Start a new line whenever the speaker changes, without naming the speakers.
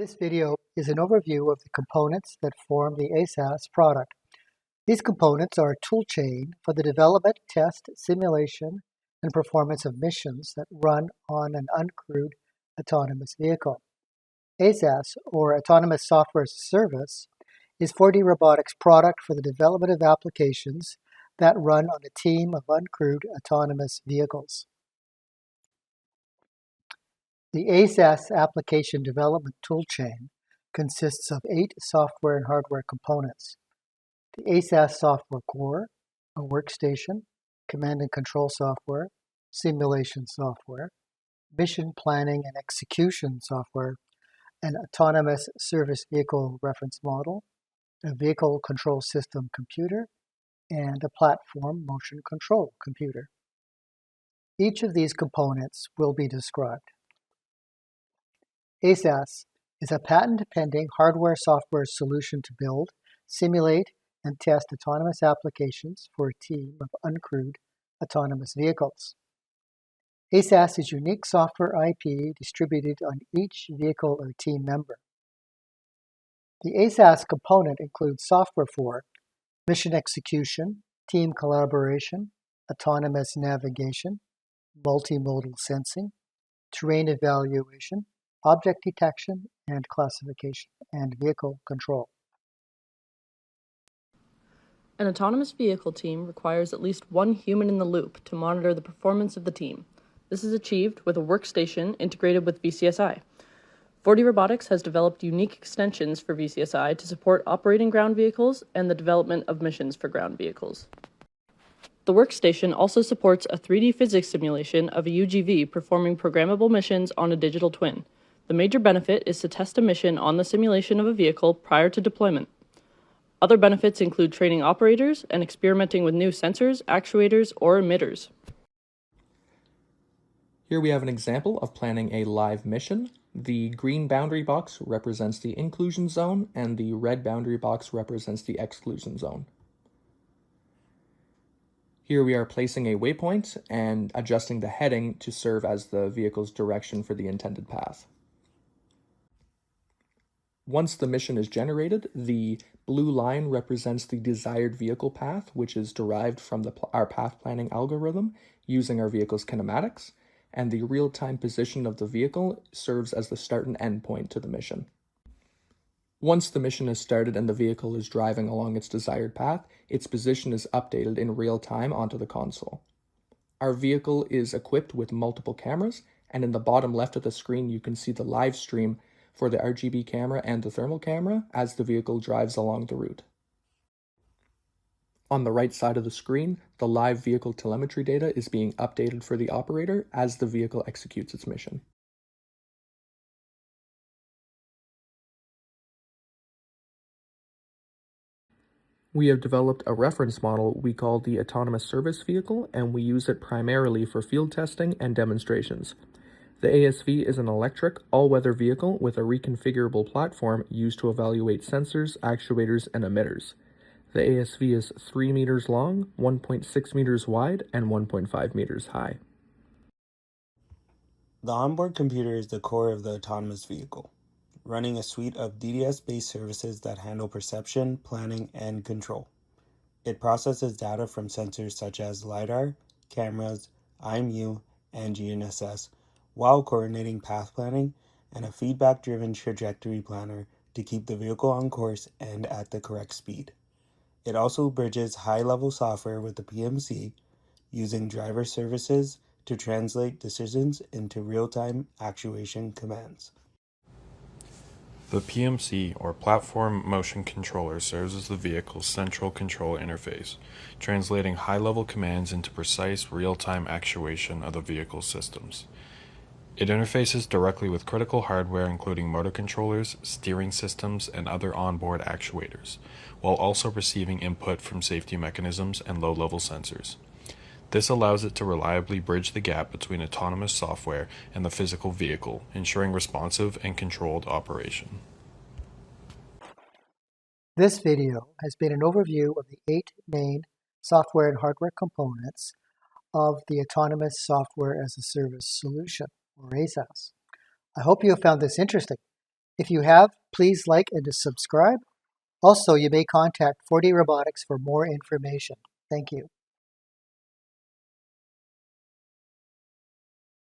This video is an overview of the components that form the ASaaS product. These components are a toolchain for the development, test, simulation, and performance of missions that run on an uncrewed autonomous vehicle. ASaaS, or Autonomous Software as a Service, is 4DRobotics' product for the development of applications that run on a team of uncrewed autonomous vehicles. The ASaaS application development toolchain consists of 8 software and hardware components. The ASaaS software core, a workstation, command and control software, simulation software, mission planning and execution software, an autonomous service vehicle reference model, a vehicle control system computer, and a platform motion control computer. Each of these components will be described. ASaaS is a patent-pending hardware-software solution to build, simulate, and test autonomous applications for a team of uncrewed autonomous vehicles. ASaaS is unique software IP distributed on each vehicle or team member. The ASaaS component includes software for mission execution, team collaboration, autonomous navigation, multimodal sensing, terrain evaluation, object detection and classification, and vehicle control.
An autonomous vehicle team requires at least one human in the loop to monitor the performance of the team. This is achieved with a workstation integrated with VCSI. 4DRobotics has developed unique extensions for VCSI to support operating ground vehicles and the development of missions for ground vehicles. The workstation also supports a 3D physics simulation of a UGV performing programmable missions on a digital twin. The major benefit is to test a mission on the simulation of a vehicle prior to deployment. Other benefits include training operators and experimenting with new sensors, actuators, or emitters.
Here we have an example of planning a live mission. The green boundary box represents the inclusion zone, and the red boundary box represents the exclusion zone. Here we are placing a waypoint and adjusting the heading to serve as the vehicle's direction for the intended path. Once the mission is generated, the blue line represents the desired vehicle path, which is derived from our path planning algorithm using our vehicle's kinematics, and the real-time position of the vehicle serves as the start and end point to the mission. Once the mission is started and the vehicle is driving along its desired path, its position is updated in real time onto the console. Our vehicle is equipped with multiple cameras, and in the bottom left of the screen you can see the live stream for the RGB camera and the thermal camera as the vehicle drives along the route. On the right side of the screen, the live vehicle telemetry data is being updated for the operator as the vehicle executes its mission. We have developed a reference model we call the Autonomous Service Vehicle, and we use it primarily for field testing and demonstrations. The ASV is an electric, all-weather vehicle with a reconfigurable platform used to evaluate sensors, actuators, and emitters. The ASV is 3 meters long, 1.6 meters wide, and 1.5 meters high.
The onboard computer is the core of the autonomous vehicle, running a suite of DDS-based services that handle perception, planning, and control. It processes data from sensors such as LiDAR, cameras, IMU, and GNSS, while coordinating path planning and a feedback-driven trajectory planner to keep the vehicle on course and at the correct speed. It also bridges high-level software with the PMC, using driver services to translate decisions into real-time actuation commands.
The PMC, or Platform Motion Controller, serves as the vehicle's central control interface, translating high-level commands into precise, real-time actuation of the vehicle's systems. It interfaces directly with critical hardware including motor controllers, steering systems, and other onboard actuators, while also receiving input from safety mechanisms and low-level sensors. This allows it to reliably bridge the gap between autonomous software and the physical vehicle, ensuring responsive and controlled operation.
This video has been an overview of the 8 main software and hardware components of the Autonomous Software as a Service solution, or ASaaS. I hope you have found this interesting. If you have, please like and subscribe. Also, you may contact 4D Robotics for more information. Thank you.